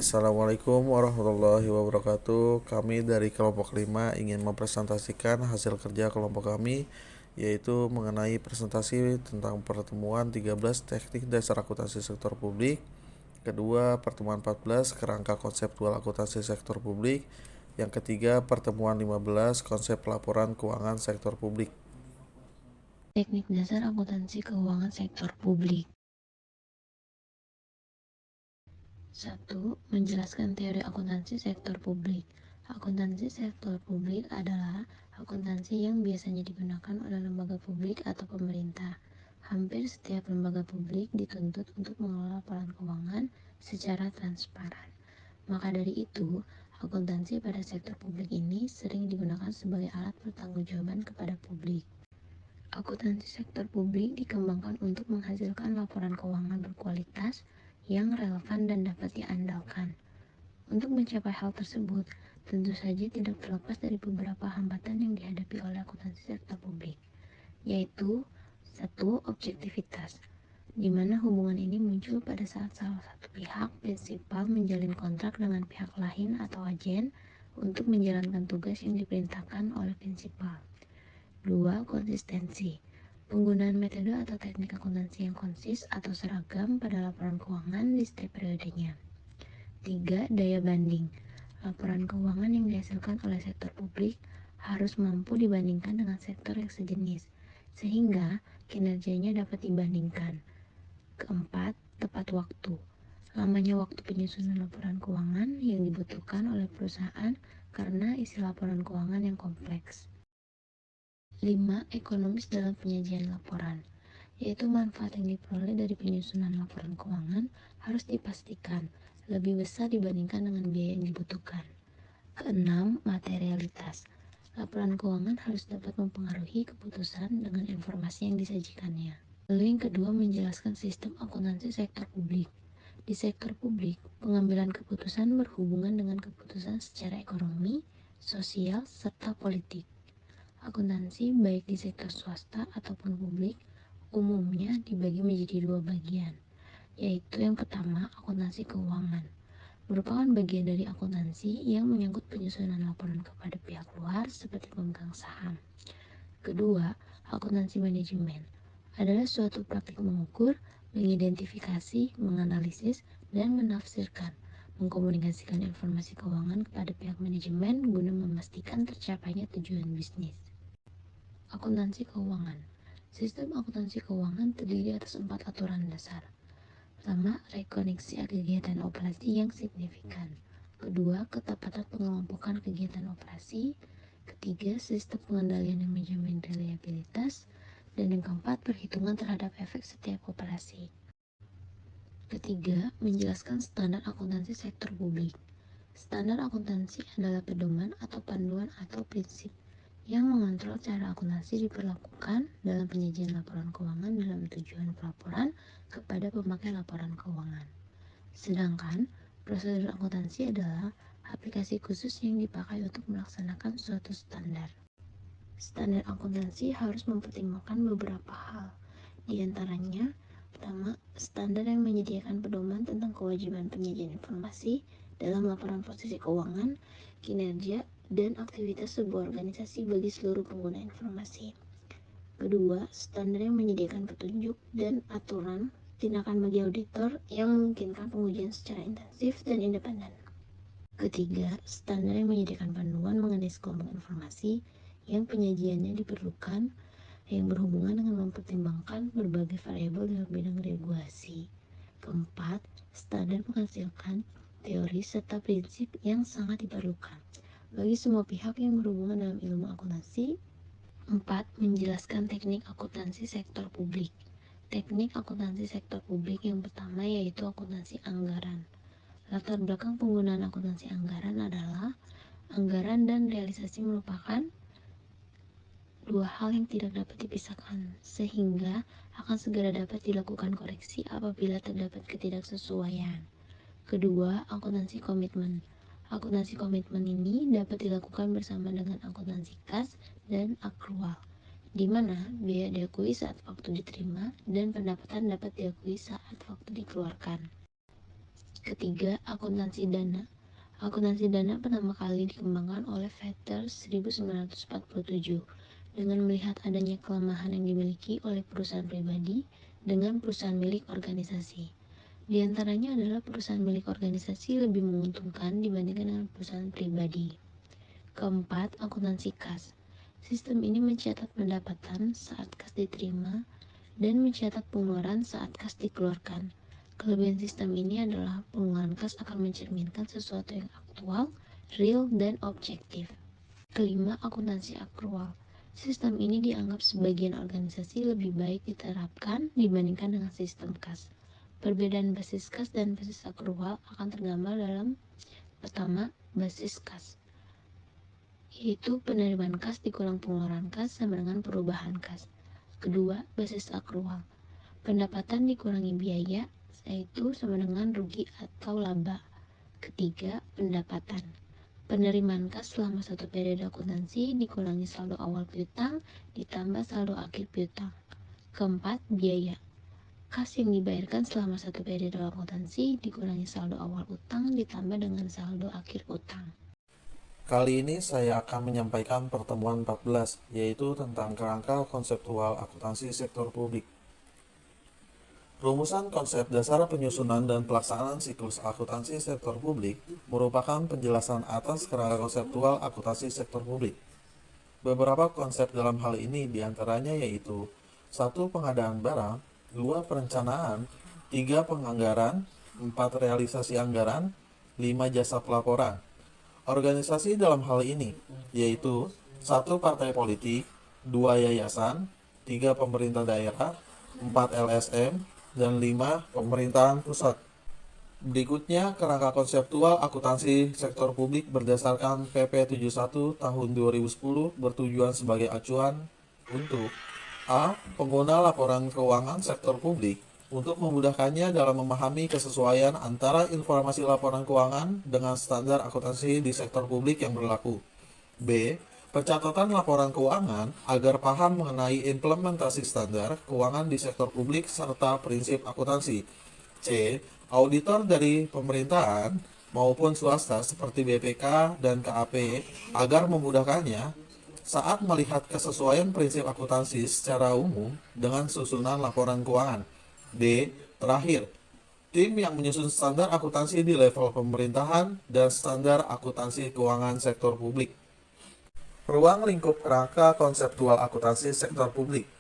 Assalamualaikum warahmatullahi wabarakatuh. Kami dari kelompok 5 ingin mempresentasikan hasil kerja kelompok kami, yaitu mengenai presentasi tentang pertemuan 13 teknik dasar akuntansi sektor publik. Kedua, pertemuan 14 kerangka konseptual akuntansi sektor publik. Yang ketiga, pertemuan 15 konsep laporan keuangan sektor publik. Teknik dasar akuntansi keuangan sektor publik. 1. Menjelaskan teori akuntansi sektor publik. Akuntansi sektor publik adalah akuntansi yang biasanya digunakan oleh lembaga publik atau pemerintah. Hampir setiap lembaga publik dituntut untuk mengelola laporan keuangan secara transparan. Maka dari itu, akuntansi pada sektor publik ini sering digunakan sebagai alat pertanggungjawaban kepada publik. Akuntansi sektor publik dikembangkan untuk menghasilkan laporan keuangan berkualitas yang relevan dan dapat diandalkan. Untuk mencapai hal tersebut, tentu saja tidak terlepas dari beberapa hambatan yang dihadapi oleh akuntansi sektor publik, yaitu 1. Objektivitas, di mana hubungan ini muncul pada saat salah satu pihak prinsipal menjalin kontrak dengan pihak lain atau agen untuk menjalankan tugas yang diperintahkan oleh prinsipal. 2. Konsistensi, penggunaan metode atau teknik akuntansi yang konsis atau seragam pada laporan keuangan di setiap periodenya. 3. Daya banding, laporan keuangan yang dihasilkan oleh sektor publik harus mampu dibandingkan dengan sektor yang sejenis, sehingga kinerjanya dapat dibandingkan. 4. Tepat waktu, lamanya waktu penyusunan laporan keuangan yang dibutuhkan oleh perusahaan karena isi laporan keuangan yang kompleks. 5. Ekonomis dalam penyajian laporan, yaitu manfaat yang diperoleh dari penyusunan laporan keuangan harus dipastikan lebih besar dibandingkan dengan biaya yang dibutuhkan. 6. Materialitas, laporan keuangan harus dapat mempengaruhi keputusan dengan informasi yang disajikannya. Lalu yang kedua, menjelaskan sistem akuntansi sektor publik. Di sektor publik, pengambilan keputusan berhubungan dengan keputusan secara ekonomi, sosial, serta politik. Akuntansi baik di sektor swasta ataupun publik umumnya dibagi menjadi dua bagian, yaitu yang pertama akuntansi keuangan, merupakan bagian dari akuntansi yang menyangkut penyusunan laporan kepada pihak luar seperti pemegang saham. Kedua, akuntansi manajemen adalah suatu praktik mengukur, mengidentifikasi, menganalisis, dan menafsirkan, mengkomunikasikan informasi keuangan kepada pihak manajemen guna memastikan tercapainya tujuan bisnis. Akuntansi keuangan. Sistem akuntansi keuangan terdiri atas 4 aturan dasar. Pertama, rekoneksi kegiatan operasi yang signifikan. Kedua, ketepatan pengelompokan kegiatan operasi. Ketiga, sistem pengendalian dan manajemen reliabilitas. Dan yang keempat, perhitungan terhadap efek setiap operasi. Ketiga, menjelaskan standar akuntansi sektor publik. Standar akuntansi adalah pedoman atau panduan atau prinsip yang mengontrol cara akuntansi diperlakukan dalam penyajian laporan keuangan dalam tujuan pelaporan kepada pemakai laporan keuangan. Sedangkan prosedur akuntansi adalah aplikasi khusus yang dipakai untuk melaksanakan suatu standar. Standar akuntansi harus mempertimbangkan beberapa hal, di antaranya pertama, standar yang menyediakan pedoman tentang kewajiban penyajian informasi dalam laporan posisi keuangan, kinerja, dan aktivitas sebuah organisasi bagi seluruh pengguna informasi. Kedua, standar yang menyediakan petunjuk dan aturan tindakan bagi auditor yang memungkinkan pengujian secara intensif dan independen. Ketiga, standar yang menyediakan panduan mengenai sekelompok informasi yang penyajiannya diperlukan yang berhubungan dengan mempertimbangkan berbagai variabel dalam bidang regulasi. Keempat, standar menghasilkan teori serta prinsip yang sangat diperlukan bagi semua pihak yang berhubungan dalam ilmu akuntansi. 4. Menjelaskan teknik akuntansi sektor publik. Teknik akuntansi sektor publik yang pertama yaitu akuntansi anggaran. Latar belakang penggunaan akuntansi anggaran adalah anggaran dan realisasi merupakan dua hal yang tidak dapat dipisahkan, sehingga akan segera dapat dilakukan koreksi apabila terdapat ketidaksesuaian. Kedua, akuntansi komitmen. Akuntansi komitmen ini dapat dilakukan bersama dengan akuntansi kas dan akrual, di mana biaya diakui saat waktu diterima dan pendapatan dapat diakui saat waktu dikeluarkan. Ketiga, akuntansi dana. Akuntansi dana pertama kali dikembangkan oleh Vetter 1947 dengan melihat adanya kelemahan yang dimiliki oleh perusahaan pribadi dengan perusahaan milik organisasi. Di antaranya adalah perusahaan milik organisasi lebih menguntungkan dibandingkan dengan perusahaan pribadi. Keempat, akuntansi kas. Sistem ini mencatat pendapatan saat kas diterima dan mencatat pengeluaran saat kas dikeluarkan. Kelebihan sistem ini adalah pengeluaran kas akan mencerminkan sesuatu yang aktual, real, dan objektif. Kelima, akuntansi akrual. Sistem ini dianggap sebagian organisasi lebih baik diterapkan dibandingkan dengan sistem kas. Perbedaan basis kas dan basis akrual akan tergambar dalam pertama, basis kas, yaitu penerimaan kas dikurang pengeluaran kas sama dengan perubahan kas. Kedua, basis akrual. Pendapatan dikurangi biaya, yaitu sama dengan rugi atau laba. Ketiga, pendapatan. Penerimaan kas selama satu periode akuntansi dikurangi saldo awal piutang ditambah saldo akhir piutang. Keempat, biaya. Kas yang dibayarkan selama satu periode akuntansi dikurangi saldo awal utang ditambah dengan saldo akhir utang. Kali ini saya akan menyampaikan pertemuan 14, yaitu tentang kerangka konseptual akuntansi sektor publik. Rumusan konsep dasar penyusunan dan pelaksanaan siklus akuntansi sektor publik merupakan penjelasan atas kerangka konseptual akuntansi sektor publik. Beberapa konsep dalam hal ini diantaranya yaitu 1. Pengadaan barang, 2. Perencanaan, 3. Penganggaran, 4. Realisasi anggaran, 5. Jasa pelaporan. Organisasi dalam hal ini yaitu 1. Partai politik, 2. Yayasan, 3. Pemerintah daerah, 4. LSM, dan 5. Pemerintahan pusat. Berikutnya, kerangka konseptual akuntansi sektor publik berdasarkan PP 71 tahun 2010 bertujuan sebagai acuan untuk A. Pengguna laporan keuangan sektor publik untuk memudahkannya dalam memahami kesesuaian antara informasi laporan keuangan dengan standar akuntansi di sektor publik yang berlaku. B. Pencatatan laporan keuangan agar paham mengenai implementasi standar keuangan di sektor publik serta prinsip akuntansi. C. Auditor dari pemerintahan maupun swasta seperti BPK dan KAP agar memudahkannya saat melihat kesesuaian prinsip akuntansi secara umum dengan susunan laporan keuangan. D. Terakhir, tim yang menyusun standar akuntansi di level pemerintahan dan standar akuntansi keuangan sektor publik. Ruang lingkup kerangka konseptual akuntansi sektor publik.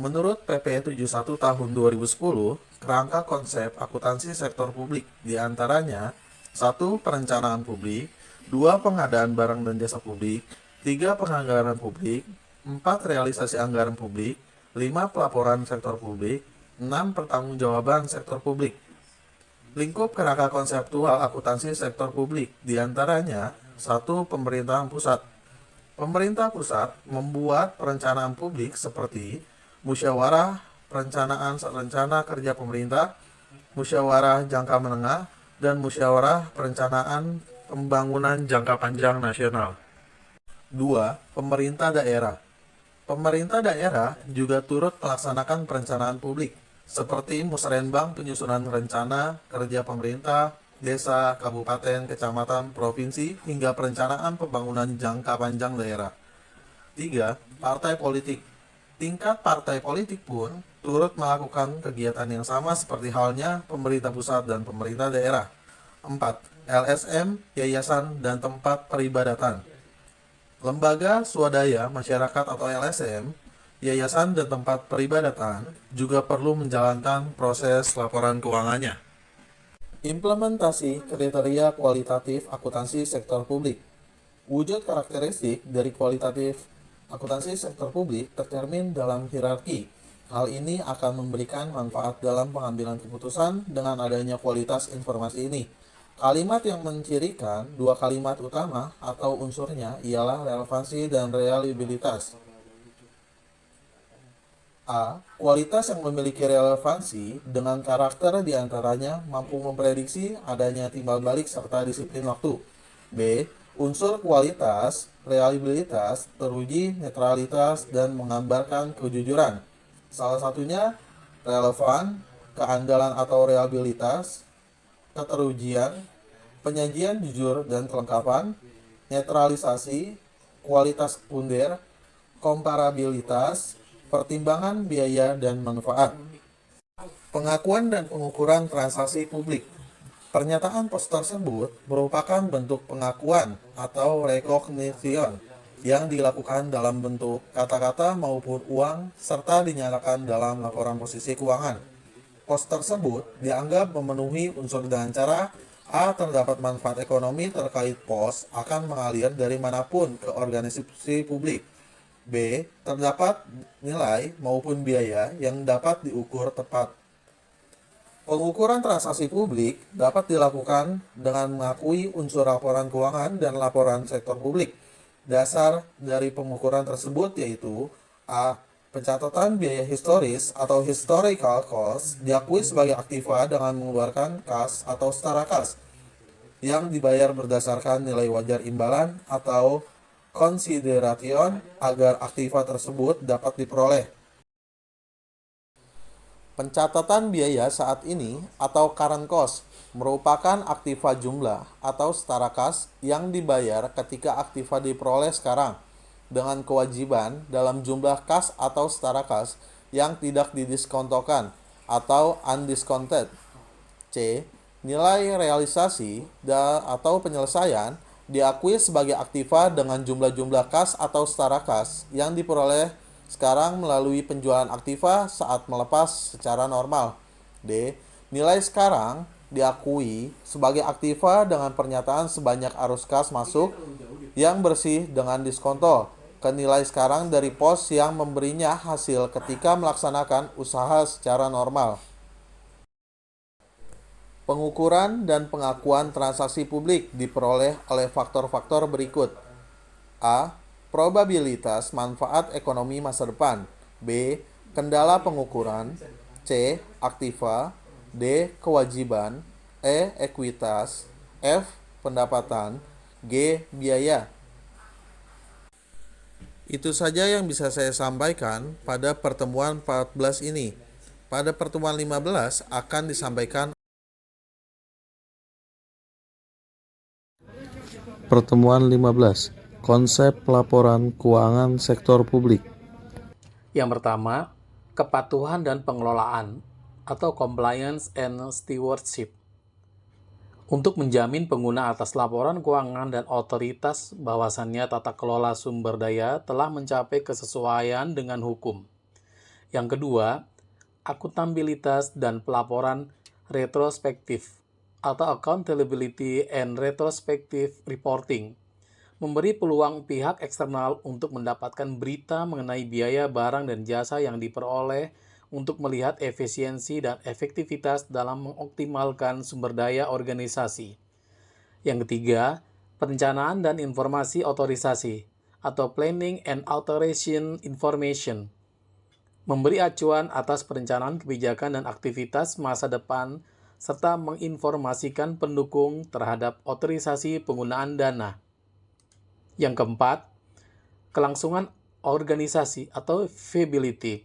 Menurut PP 71 tahun 2010, kerangka konsep akuntansi sektor publik diantaranya 1. Perencanaan publik, 2. Pengadaan barang dan jasa publik, 3. Penganggaran publik, 4. Realisasi anggaran publik, 5. Pelaporan sektor publik, 6. Pertanggungjawaban sektor publik. Lingkup kerangka konseptual akuntansi sektor publik diantaranya 1. Pemerintahan pusat. Pemerintah pusat membuat perencanaan publik seperti musyawarah perencanaan rencana kerja pemerintah, musyawarah jangka menengah, dan musyawarah perencanaan pembangunan jangka panjang nasional. 2. Pemerintah daerah. Pemerintah daerah juga turut melaksanakan perencanaan publik, seperti musrenbang penyusunan rencana kerja pemerintah, desa, kabupaten, kecamatan, provinsi, hingga perencanaan pembangunan jangka panjang daerah. 3. Partai politik. Tingkat partai politik pun turut melakukan kegiatan yang sama seperti halnya pemerintah pusat dan pemerintah daerah. 4. LSM, yayasan, dan tempat peribadatan. Lembaga swadaya masyarakat atau LSM, yayasan, dan tempat peribadatan juga perlu menjalankan proses laporan keuangannya. Implementasi kriteria kualitatif akuntansi sektor publik. Wujud karakteristik dari kualitatif akuntansi sektor publik tercermin dalam hierarki. Hal ini akan memberikan manfaat dalam pengambilan keputusan dengan adanya kualitas informasi ini. Kalimat yang mencirikan dua kalimat utama atau unsurnya ialah relevansi dan reliabilitas. A. Kualitas yang memiliki relevansi dengan karakter diantaranya mampu memprediksi adanya timbal balik serta disiplin waktu. B. Unsur kualitas, reliabilitas, teruji, netralitas, dan menggambarkan kejujuran. Salah satunya relevan, keandalan atau reliabilitas, keterujian, penyajian jujur dan kelengkapan, netralisasi, kualitas sekunder, komparabilitas, pertimbangan biaya dan manfaat. Pengakuan dan pengukuran transaksi publik. Pernyataan pos tersebut merupakan bentuk pengakuan atau recognition yang dilakukan dalam bentuk kata-kata maupun uang serta dinyatakan dalam laporan posisi keuangan. Pos tersebut dianggap memenuhi unsur dengan cara A. Terdapat manfaat ekonomi terkait pos akan mengalir dari manapun ke organisasi publik. B. Terdapat nilai maupun biaya yang dapat diukur tepat. Pengukuran transaksi publik dapat dilakukan dengan mengakui unsur laporan keuangan dan laporan sektor publik. Dasar dari pengukuran tersebut yaitu A. Pencatatan biaya historis atau historical cost diakui sebagai aktiva dengan mengeluarkan kas atau setara kas yang dibayar berdasarkan nilai wajar imbalan atau consideration agar aktiva tersebut dapat diperoleh. Pencatatan biaya saat ini atau current cost merupakan aktiva jumlah atau setara kas yang dibayar ketika aktiva diperoleh sekarang dengan kewajiban dalam jumlah kas atau setara kas yang tidak didiskontokan atau undiscounted. C. Nilai realisasi atau penyelesaian diakui sebagai aktiva dengan jumlah-jumlah kas atau setara kas yang diperoleh sekarang melalui penjualan aktiva saat melepas secara normal. D. Nilai sekarang diakui sebagai aktiva dengan pernyataan sebanyak arus kas masuk yang bersih dengan diskonto ke nilai sekarang dari pos yang memberinya hasil ketika melaksanakan usaha secara normal. Pengukuran dan pengakuan transaksi publik diperoleh oleh faktor-faktor berikut. A. Probabilitas manfaat ekonomi masa depan. B. Kendala pengukuran. C. Aktiva. D. Kewajiban. E. Ekuitas. F. Pendapatan. G. Biaya. Itu saja yang bisa saya sampaikan pada pertemuan 14 ini. Pada pertemuan 15 akan disampaikan pertemuan 15. Konsep pelaporan keuangan sektor publik. Yang pertama, kepatuhan dan pengelolaan atau compliance and stewardship. Untuk menjamin pengguna atas laporan keuangan dan otoritas bahwasannya tata kelola sumber daya telah mencapai kesesuaian dengan hukum. Yang kedua, akuntabilitas dan pelaporan retrospektif atau accountability and retrospective reporting. Memberi peluang pihak eksternal untuk mendapatkan berita mengenai biaya barang dan jasa yang diperoleh untuk melihat efisiensi dan efektivitas dalam mengoptimalkan sumber daya organisasi. Yang ketiga, perencanaan dan informasi otorisasi atau planning and authorization information. Memberi acuan atas perencanaan kebijakan dan aktivitas masa depan serta menginformasikan pendukung terhadap otorisasi penggunaan dana. Yang keempat, kelangsungan organisasi atau feasibility.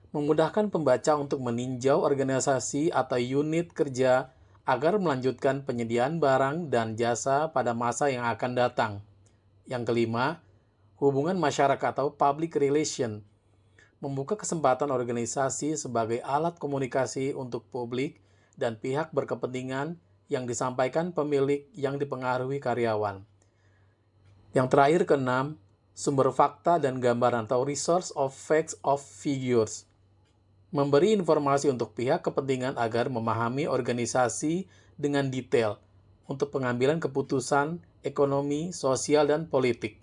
Memudahkan pembaca untuk meninjau organisasi atau unit kerja agar melanjutkan penyediaan barang dan jasa pada masa yang akan datang. Yang kelima, hubungan masyarakat atau public relation. Membuka kesempatan organisasi sebagai alat komunikasi untuk publik dan pihak berkepentingan yang disampaikan pemilik yang dipengaruhi karyawan. Yang terakhir keenam, sumber fakta dan gambaran atau resource of facts of figures. Memberi informasi untuk pihak kepentingan agar memahami organisasi dengan detail untuk pengambilan keputusan ekonomi, sosial, dan politik.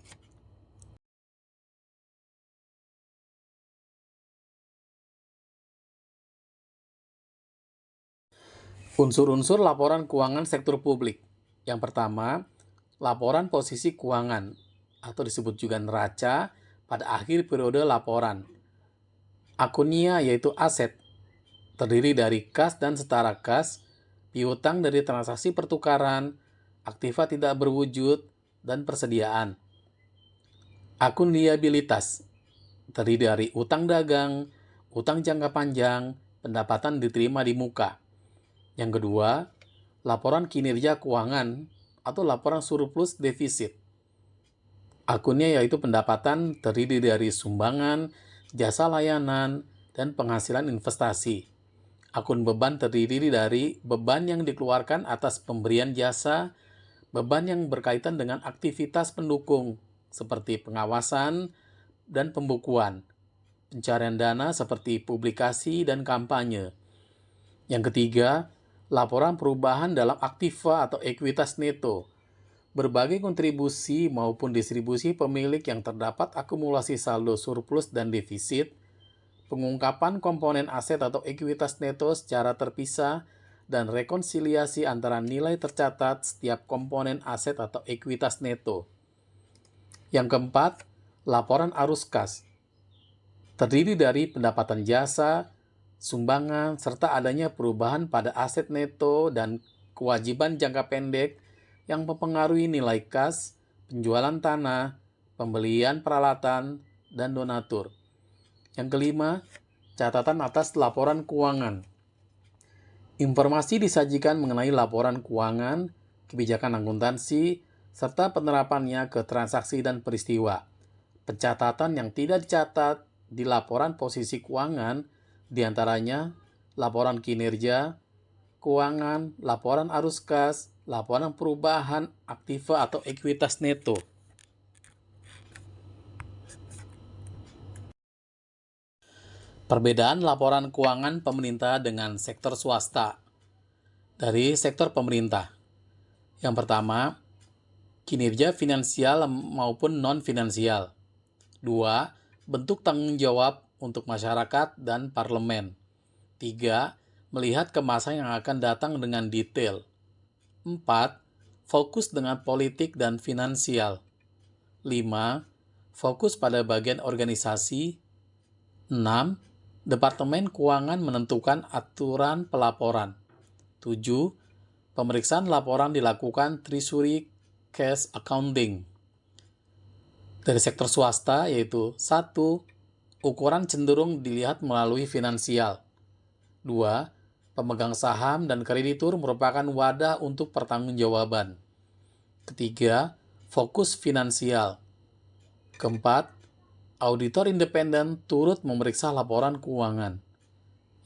Unsur-unsur laporan keuangan sektor publik. Yang pertama, laporan posisi keuangan atau disebut juga neraca pada akhir periode laporan. Akunnya yaitu aset, terdiri dari kas dan setara kas, piutang dari transaksi pertukaran, aktiva tidak berwujud, dan persediaan. Akun liabilitas, terdiri dari utang dagang, utang jangka panjang, pendapatan diterima di muka. Yang kedua, laporan kinerja keuangan atau laporan surplus defisit. Akunnya yaitu pendapatan terdiri dari sumbangan, jasa layanan, dan penghasilan investasi. Akun beban terdiri dari beban yang dikeluarkan atas pemberian jasa, beban yang berkaitan dengan aktivitas pendukung seperti pengawasan dan pembukuan, pencarian dana seperti publikasi dan kampanye. Yang ketiga, laporan perubahan dalam aktiva atau ekuitas neto. Berbagai kontribusi maupun distribusi pemilik yang terdapat akumulasi saldo surplus dan defisit, pengungkapan komponen aset atau ekuitas neto secara terpisah, dan rekonsiliasi antara nilai tercatat setiap komponen aset atau ekuitas neto. Yang keempat, laporan arus kas. Terdiri dari pendapatan jasa, sumbangan, serta adanya perubahan pada aset neto dan kewajiban jangka pendek yang mempengaruhi nilai kas, penjualan tanah, pembelian peralatan, dan donatur. Yang kelima, catatan atas laporan keuangan. Informasi disajikan mengenai laporan keuangan, kebijakan akuntansi, serta penerapannya ke transaksi dan peristiwa. Pencatatan yang tidak dicatat di laporan posisi keuangan, diantaranya laporan kinerja, keuangan, laporan arus kas, laporan perubahan aktiva atau ekuitas neto. Perbedaan laporan keuangan pemerintah dengan sektor swasta. Dari sektor pemerintah. Yang pertama, kinerja finansial maupun non-finansial. 2. Bentuk tanggung jawab untuk masyarakat dan parlemen. 3. Melihat ke masa yang akan datang dengan detail. 4. Fokus dengan politik dan finansial. 5. Fokus pada bagian organisasi. 6. Departemen Keuangan menentukan aturan pelaporan. 7. Pemeriksaan laporan dilakukan Treasury Cash Accounting. Dari sektor swasta yaitu 1. Ukuran cenderung dilihat melalui finansial. 2. Pemegang saham dan kreditur merupakan wadah untuk pertanggungjawaban. Ketiga, fokus finansial. Keempat, auditor independen turut memeriksa laporan keuangan.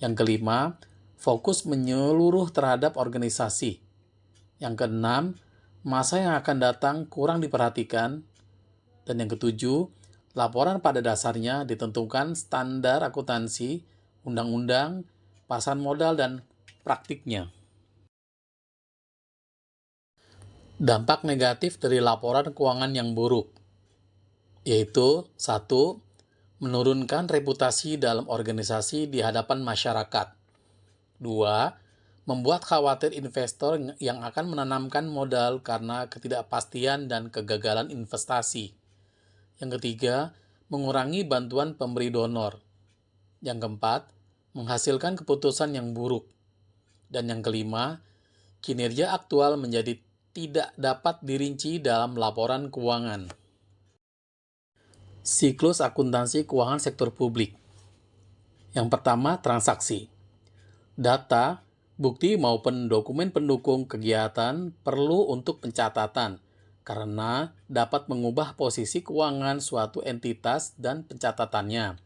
Yang kelima, fokus menyeluruh terhadap organisasi. Yang keenam, masa yang akan datang kurang diperhatikan. Dan yang ketujuh, laporan pada dasarnya ditentukan standar akuntansi, undang-undang, pasar modal, dan praktiknya. Dampak negatif dari laporan keuangan yang buruk, yaitu 1. Menurunkan reputasi dalam organisasi di hadapan masyarakat. 2. Membuat khawatir investor yang akan menanamkan modal karena ketidakpastian dan kegagalan investasi. Yang ketiga, mengurangi bantuan pemberi donor. Yang keempat, menghasilkan keputusan yang buruk. Dan yang kelima, kinerja aktual menjadi tidak dapat dirinci dalam laporan keuangan. Siklus akuntansi keuangan sektor publik. Yang pertama, transaksi. Data, bukti maupun dokumen pendukung kegiatan perlu untuk pencatatan karena dapat mengubah posisi keuangan suatu entitas dan pencatatannya.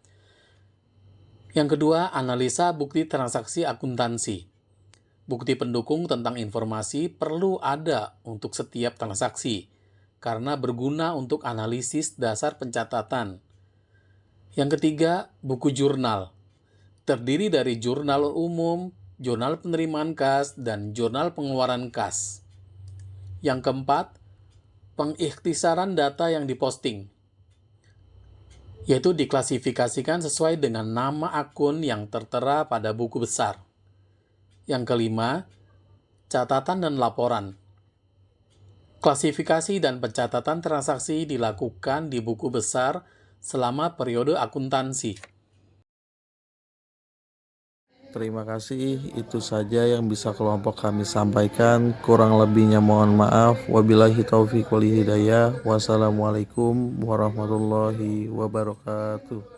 Yang kedua, analisa bukti transaksi akuntansi. Bukti pendukung tentang informasi perlu ada untuk setiap transaksi, karena berguna untuk analisis dasar pencatatan. Yang ketiga, buku jurnal. Terdiri dari jurnal umum, jurnal penerimaan kas, dan jurnal pengeluaran kas. Yang keempat, pengikhtisaran data yang diposting, yaitu diklasifikasikan sesuai dengan nama akun yang tertera pada buku besar. Yang kelima, catatan dan laporan. Klasifikasi dan pencatatan transaksi dilakukan di buku besar selama periode akuntansi. Terima kasih, itu saja yang bisa kelompok kami sampaikan. Kurang lebihnya mohon maaf. Wabillahi taufiq wal hidayah. Wassalamualaikum warahmatullahi wabarakatuh.